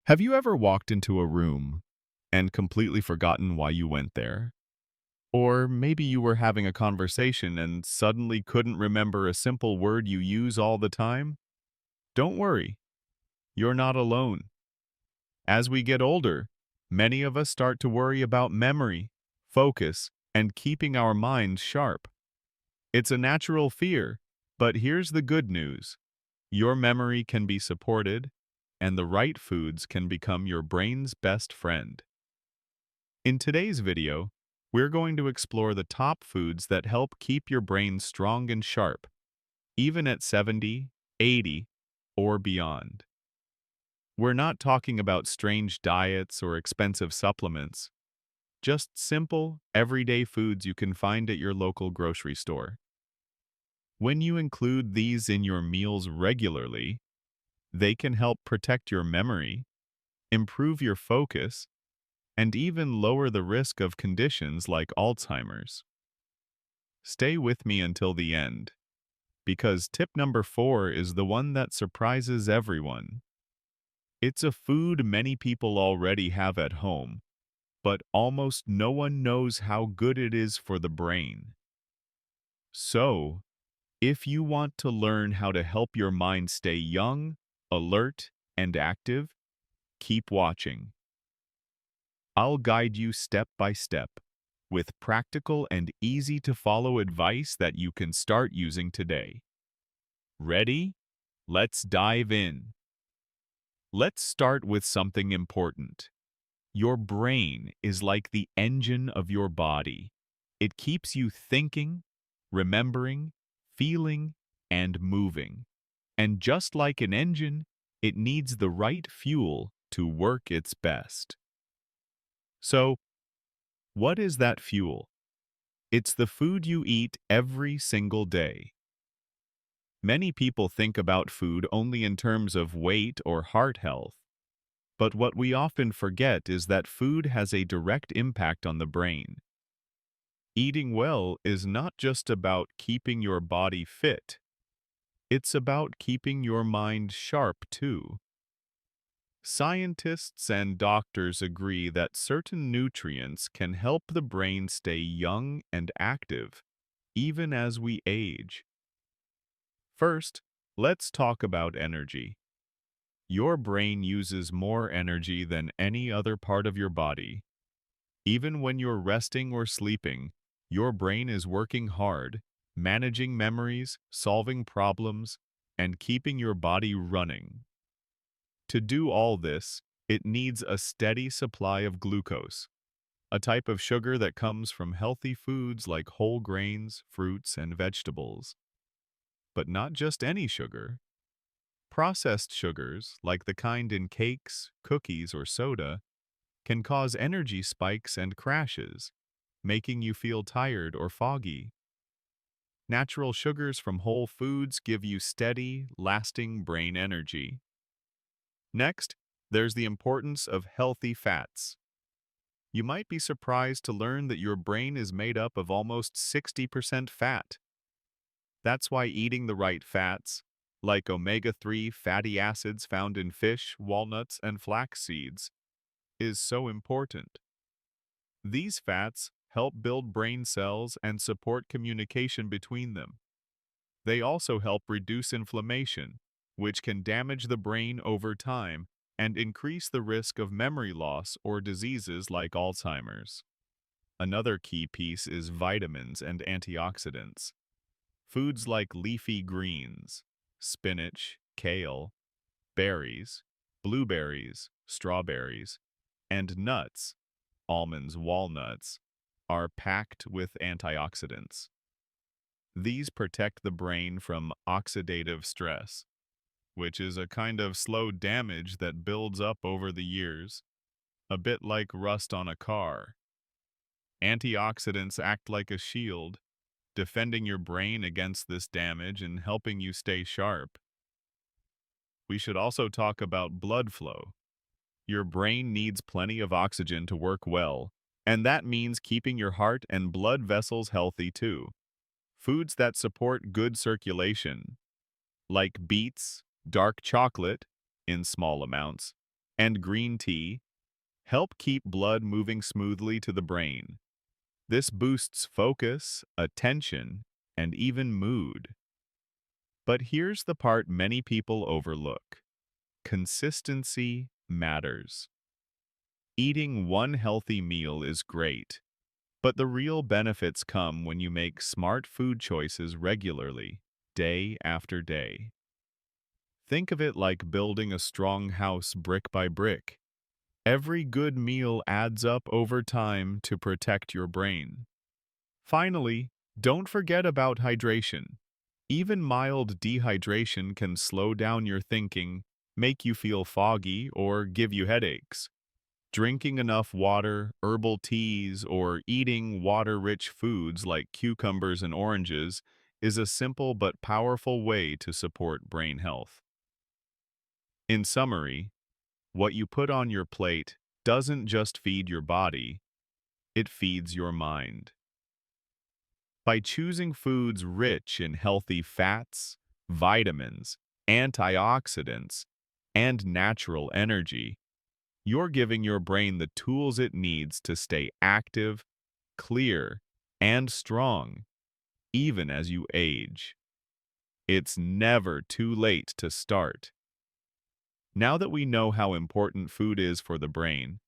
Have you ever walked into a room and completely forgotten why you went there? Or maybe you were having a conversation and suddenly couldn't remember a simple word you use all the time? Don't worry, you're not alone. As we get older, many of us start to worry about memory, focus, and keeping our minds sharp. It's a natural fear, but here's the good news. Your memory can be supported, and the right foods can become your brain's best friend. In today's video, we're going to explore the top foods that help keep your brain strong and sharp, even at 70, 80, or beyond. We're not talking about strange diets or expensive supplements, just simple, everyday foods you can find at your local grocery store. When you include these in your meals regularly, they can help protect your memory, improve your focus, and even lower the risk of conditions like Alzheimer's. Stay with me until the end, because tip number 4 is the one that surprises everyone. It's a food many people already have at home, but almost no one knows how good it is for the brain. So, if you want to learn how to help your mind stay young, alert, and active, keep watching. I'll guide you step by step with practical and easy to follow advice that you can start using today. Ready? Let's dive in. Let's start with something important. Your brain is like the engine of your body. It keeps you thinking, remembering, feeling, and moving. And just like an engine, it needs the right fuel to work its best. So, what is that fuel? It's the food you eat every single day. Many people think about food only in terms of weight or heart health. But what we often forget is that food has a direct impact on the brain. Eating well is not just about keeping your body fit. It's about keeping your mind sharp too. Scientists and doctors agree that certain nutrients can help the brain stay young and active, even as we age. First, let's talk about energy. Your brain uses more energy than any other part of your body. Even when you're resting or sleeping, your brain is working hard, managing memories, solving problems, and keeping your body running. To do all this, it needs a steady supply of glucose, a type of sugar that comes from healthy foods like whole grains, fruits, and vegetables. But not just any sugar. Processed sugars, like the kind in cakes, cookies, or soda, can cause energy spikes and crashes, making you feel tired or foggy. Natural sugars from whole foods give you steady, lasting brain energy. Next, there's the importance of healthy fats. You might be surprised to learn that your brain is made up of almost 60% fat. That's why eating the right fats, like omega-3 fatty acids found in fish, walnuts, and flax seeds, is so important. These fats help build brain cells and support communication between them. They also help reduce inflammation, which can damage the brain over time and increase the risk of memory loss or diseases like Alzheimer's. Another key piece is vitamins and antioxidants. Foods like leafy greens, spinach, kale, berries, blueberries, strawberries, and nuts, almonds, walnuts, are packed with antioxidants. These protect the brain from oxidative stress, which is a kind of slow damage that builds up over the years, a bit like rust on a car. Antioxidants act like a shield, defending your brain against this damage and helping you stay sharp. We should also talk about blood flow. Your brain needs plenty of oxygen to work well, and that means keeping your heart and blood vessels healthy too. Foods that support good circulation, like beets, dark chocolate, in small amounts, and green tea help keep blood moving smoothly to the brain. This boosts focus, attention, and even mood. But here's the part many people overlook. Consistency matters. Eating one healthy meal is great, but the real benefits come when you make smart food choices regularly, day after day. Think of it like building a strong house brick by brick. Every good meal adds up over time to protect your brain. Finally, don't forget about hydration. Even mild dehydration can slow down your thinking, make you feel foggy, or give you headaches. Drinking enough water, herbal teas, or eating water-rich foods like cucumbers and oranges is a simple but powerful way to support brain health. In summary, what you put on your plate doesn't just feed your body, it feeds your mind. By choosing foods rich in healthy fats, vitamins, antioxidants, and natural energy, you're giving your brain the tools it needs to stay active, clear, and strong, even as you age. It's never too late to start. Now that we know how important food is for the brain,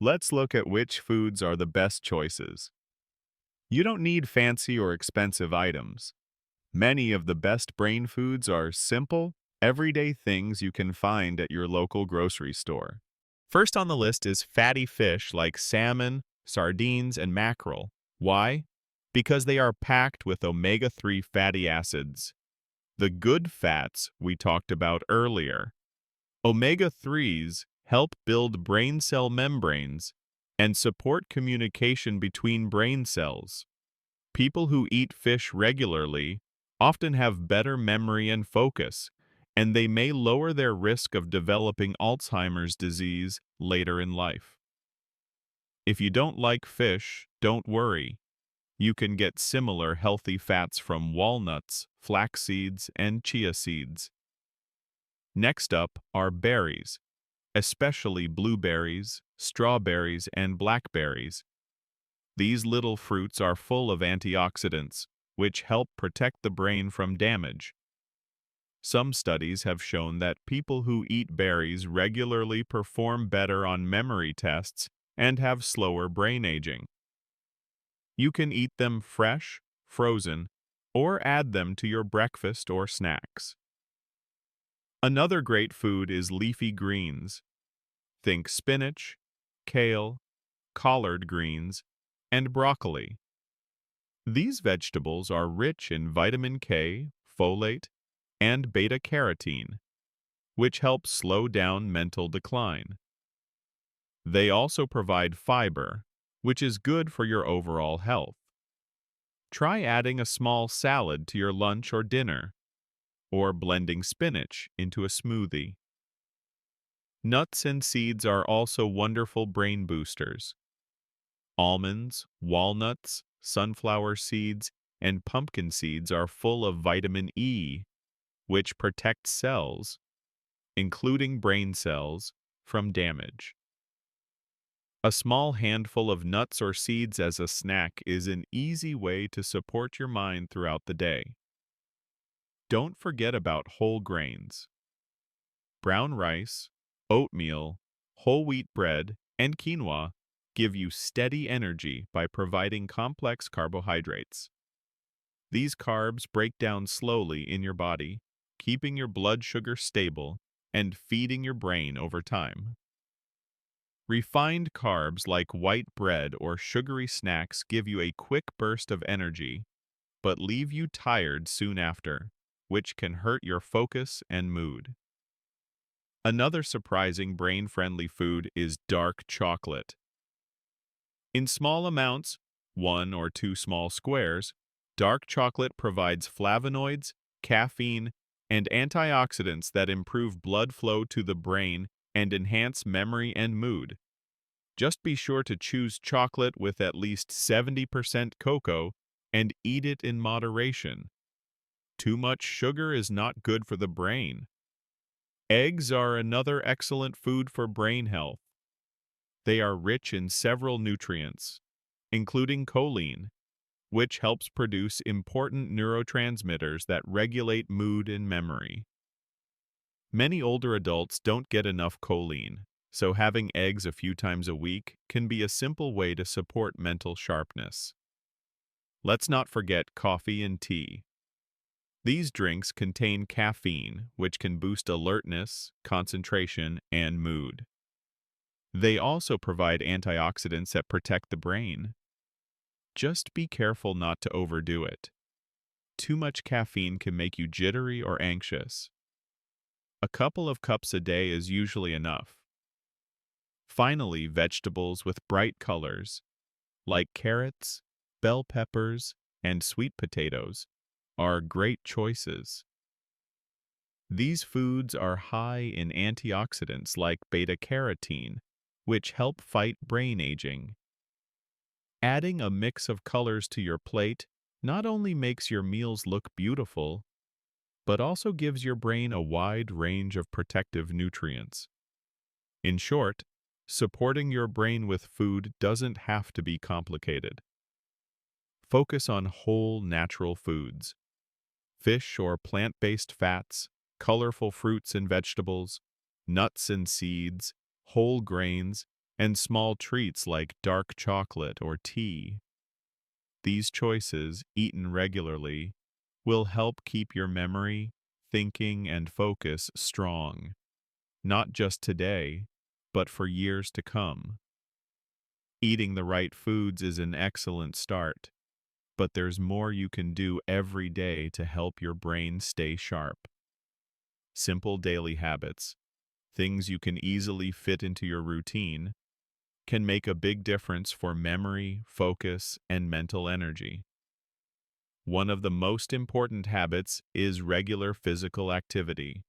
let's look at which foods are the best choices. You don't need fancy or expensive items. Many of the best brain foods are simple, everyday things you can find at your local grocery store. First on the list is fatty fish like salmon, sardines, and mackerel. Why? Because they are packed with omega-3 fatty acids, the good fats we talked about earlier. Omega-3s help build brain cell membranes and support communication between brain cells. People who eat fish regularly often have better memory and focus, and they may lower their risk of developing Alzheimer's disease later in life. If you don't like fish, don't worry. You can get similar healthy fats from walnuts, flax seeds, and chia seeds. Next up are berries, especially blueberries, strawberries, and blackberries. These little fruits are full of antioxidants, which help protect the brain from damage. Some studies have shown that people who eat berries regularly perform better on memory tests and have slower brain aging. You can eat them fresh, frozen, or add them to your breakfast or snacks. Another great food is leafy greens. Think spinach, kale, collard greens, and broccoli. These vegetables are rich in vitamin K, folate, and beta-carotene, which helps slow down mental decline. They also provide fiber, which is good for your overall health. Try adding a small salad to your lunch or dinner, or blending spinach into a smoothie. Nuts and seeds are also wonderful brain boosters. Almonds, walnuts, sunflower seeds, and pumpkin seeds are full of vitamin E, which protects cells, including brain cells, from damage. A small handful of nuts or seeds as a snack is an easy way to support your mind throughout the day. Don't forget about whole grains. Brown rice, oatmeal, whole wheat bread, and quinoa give you steady energy by providing complex carbohydrates. These carbs break down slowly in your body, keeping your blood sugar stable and feeding your brain over time. Refined carbs like white bread or sugary snacks give you a quick burst of energy, but leave you tired soon after, which can hurt your focus and mood. Another surprising brain-friendly food is dark chocolate. In small amounts, 1 or 2 small squares, dark chocolate provides flavonoids, caffeine, and antioxidants that improve blood flow to the brain and enhance memory and mood. Just be sure to choose chocolate with at least 70% cocoa and eat it in moderation. Too much sugar is not good for the brain. Eggs are another excellent food for brain health. They are rich in several nutrients, including choline, which helps produce important neurotransmitters that regulate mood and memory. Many older adults don't get enough choline, so having eggs a few times a week can be a simple way to support mental sharpness. Let's not forget coffee and tea. These drinks contain caffeine, which can boost alertness, concentration, and mood. They also provide antioxidants that protect the brain. Just be careful not to overdo it. Too much caffeine can make you jittery or anxious. A couple of cups a day is usually enough. Finally, vegetables with bright colors, like carrots, bell peppers, and sweet potatoes, are great choices. These foods are high in antioxidants like beta-carotene, which help fight brain aging. Adding a mix of colors to your plate not only makes your meals look beautiful, but also gives your brain a wide range of protective nutrients. In short, supporting your brain with food doesn't have to be complicated. Focus on whole, natural foods. Fish or plant-based fats, colorful fruits and vegetables, nuts and seeds, whole grains, and small treats like dark chocolate or tea. These choices, eaten regularly, will help keep your memory, thinking, and focus strong, not just today, but for years to come. Eating the right foods is an excellent start, but there's more you can do every day to help your brain stay sharp. Simple daily habits, things you can easily fit into your routine, can make a big difference for memory, focus, and mental energy. One of the most important habits is regular physical activity.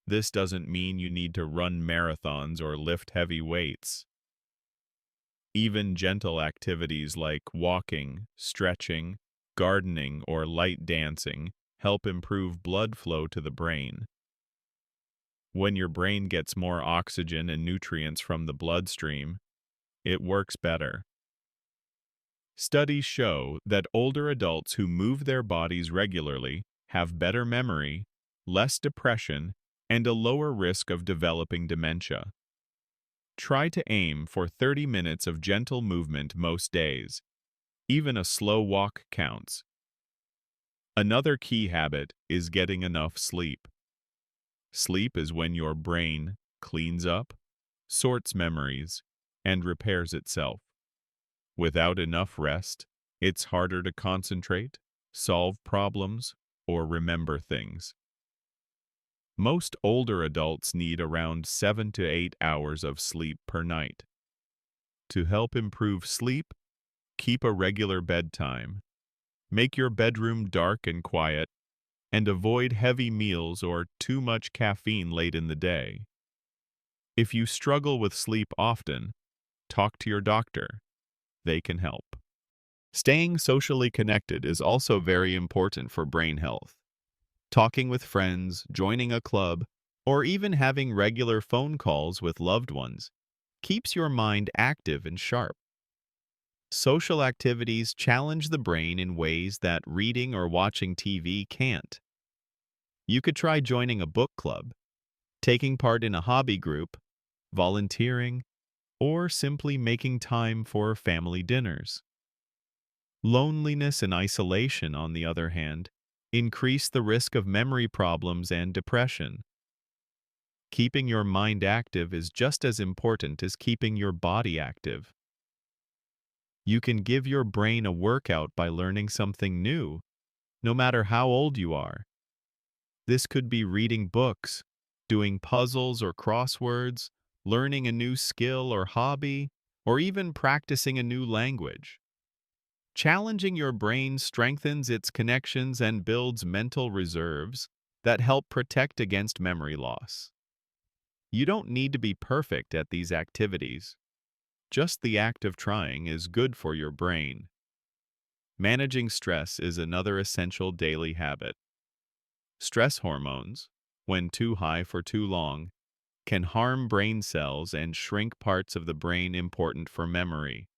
This doesn't mean you need to run marathons or lift heavy weights. Even gentle activities like walking, stretching, gardening, or light dancing help improve blood flow to the brain. When your brain gets more oxygen and nutrients from the bloodstream, it works better. Studies show that older adults who move their bodies regularly have better memory, less depression, and a lower risk of developing dementia. Try to aim for 30 minutes of gentle movement most days. Even a slow walk counts. Another key habit is getting enough sleep. Sleep is when your brain cleans up, sorts memories, and repairs itself. Without enough rest, it's harder to concentrate, solve problems, or remember things. Most older adults need around 7 to 8 hours of sleep per night. To help improve sleep, keep a regular bedtime. Make your bedroom dark and quiet, and avoid heavy meals or too much caffeine late in the day. If you struggle with sleep often, talk to your doctor. They can help. Staying socially connected is also very important for brain health. Talking with friends, joining a club, or even having regular phone calls with loved ones keeps your mind active and sharp. Social activities challenge the brain in ways that reading or watching TV can't. You could try joining a book club, taking part in a hobby group, volunteering, or simply making time for family dinners. Loneliness and isolation, on the other hand, increase the risk of memory problems and depression. Keeping your mind active is just as important as keeping your body active. You can give your brain a workout by learning something new, no matter how old you are. This could be reading books, doing puzzles or crosswords, learning a new skill or hobby, or even practicing a new language. Challenging your brain strengthens its connections and builds mental reserves that help protect against memory loss. You don't need to be perfect at these activities. Just the act of trying is good for your brain. Managing stress is another essential daily habit. Stress hormones, when too high for too long, can harm brain cells and shrink parts of the brain important for memory.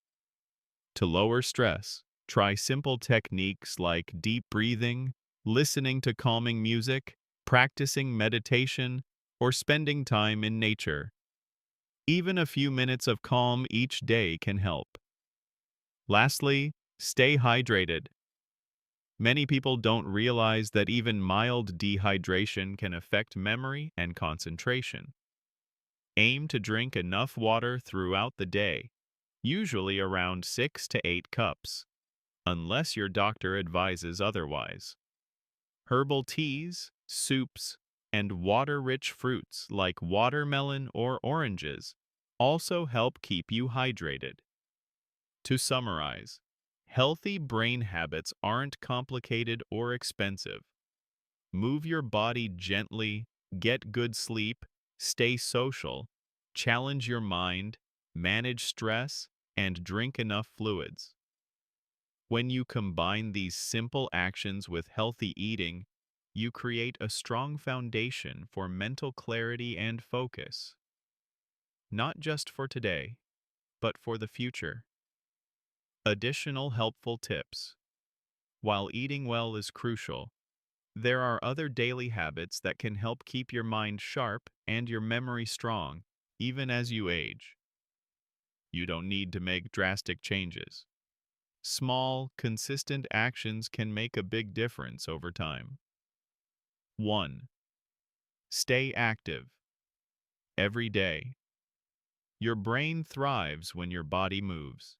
To lower stress, try simple techniques like deep breathing, listening to calming music, practicing meditation, or spending time in nature. Even a few minutes of calm each day can help. Lastly, stay hydrated. Many people don't realize that even mild dehydration can affect memory and concentration. Aim to drink enough water throughout the day, usually around 6 to 8 cups, unless your doctor advises otherwise. Herbal teas, soups, and water-rich fruits like watermelon or oranges also help keep you hydrated. To summarize, healthy brain habits aren't complicated or expensive. Move your body gently, get good sleep, stay social, challenge your mind, manage stress, and drink enough fluids. When you combine these simple actions with healthy eating, you create a strong foundation for mental clarity and focus, not just for today, but for the future. Additional helpful tips. While eating well is crucial, there are other daily habits that can help keep your mind sharp and your memory strong, even as you age. You don't need to make drastic changes. Small, consistent actions can make a big difference over time. 1. Stay active. Every day. Your brain thrives when your body moves.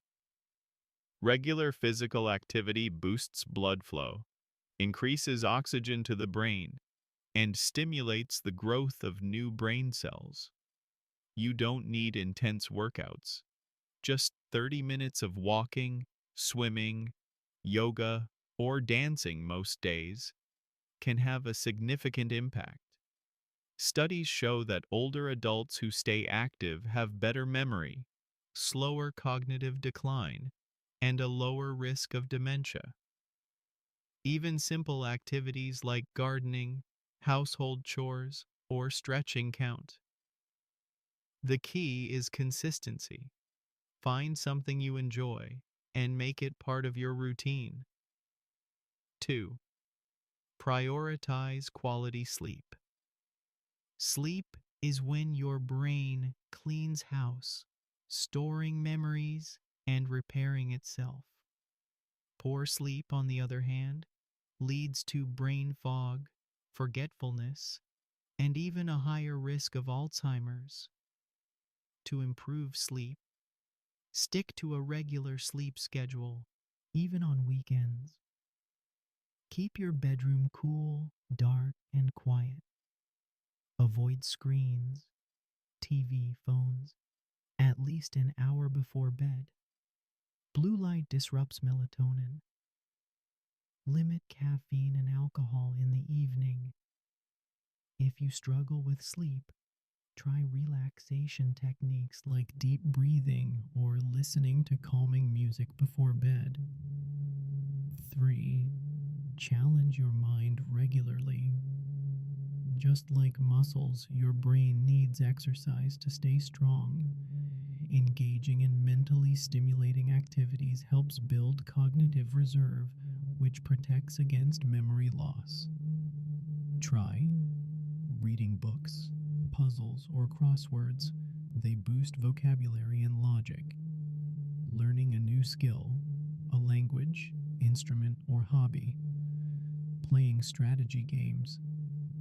Regular physical activity boosts blood flow, increases oxygen to the brain, and stimulates the growth of new brain cells. You don't need intense workouts. Just 30 minutes of walking, swimming, yoga, or dancing most days can have a significant impact. Studies show that older adults who stay active have better memory, slower cognitive decline, and a lower risk of dementia. Even simple activities like gardening, household chores, or stretching count. The key is consistency. Find something you enjoy and make it part of your routine. 2. Prioritize quality sleep. Sleep is when your brain cleans house, storing memories and repairing itself. Poor sleep, on the other hand, leads to brain fog, forgetfulness, and even a higher risk of Alzheimer's. To improve sleep, stick to a regular sleep schedule, even on weekends. Keep your bedroom cool, dark, and quiet. Avoid screens, TV, phones, at least an hour before bed. Blue light disrupts melatonin. Limit caffeine and alcohol in the evening. If you struggle with sleep, try relaxation techniques like deep breathing or listening to calming music before bed. 3. Challenge your mind regularly. Just like muscles, your brain needs exercise to stay strong. Engaging in mentally stimulating activities helps build cognitive reserve, which protects against memory loss. Try reading books, puzzles, or crosswords. They boost vocabulary and logic. Learning a new skill, a language, instrument, or hobby. Playing strategy games,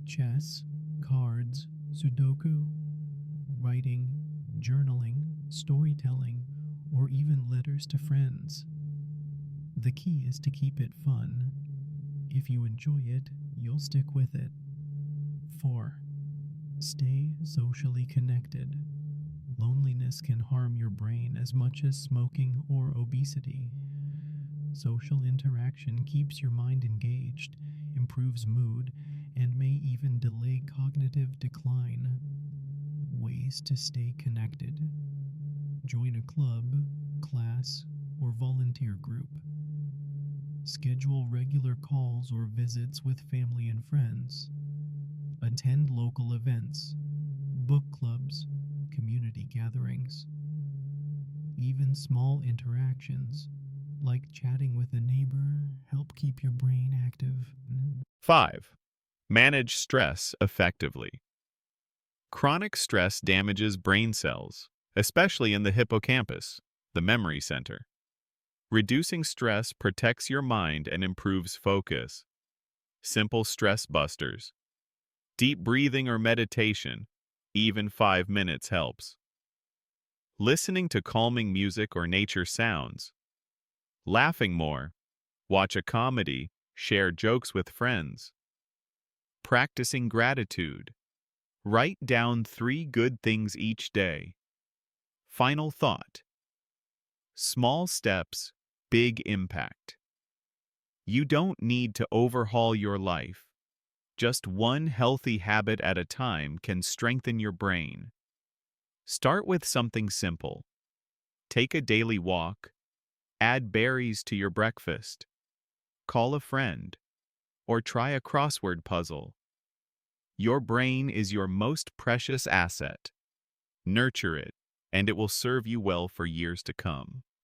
chess, cards, Sudoku, writing, journaling, storytelling, or even letters to friends. The key is to keep it fun. If you enjoy it, you'll stick with it. 4. Stay socially connected. Loneliness can harm your brain as much as smoking or obesity. Social interaction keeps your mind engaged, improves mood, and may even delay cognitive decline. Ways to stay connected. Join a club, class, or volunteer group. Schedule regular calls or visits with family and friends. Attend local events, book clubs, community gatherings. Even small interactions, like chatting with a neighbor, help keep your brain active. 5. Manage stress effectively. Chronic stress damages brain cells, especially in the hippocampus, the memory center. Reducing stress protects your mind and improves focus. Simple stress busters. Deep breathing or meditation, even 5 minutes helps. Listening to calming music or nature sounds. Laughing more. Watch a comedy, share jokes with friends. Practicing gratitude. Write down 3 good things each day. Final thought. Small steps, big impact. You don't need to overhaul your life. Just one healthy habit at a time can strengthen your brain. Start with something simple. Take a daily walk. Add berries to your breakfast. Call a friend. Or try a crossword puzzle. Your brain is your most precious asset. Nurture it, and it will serve you well for years to come.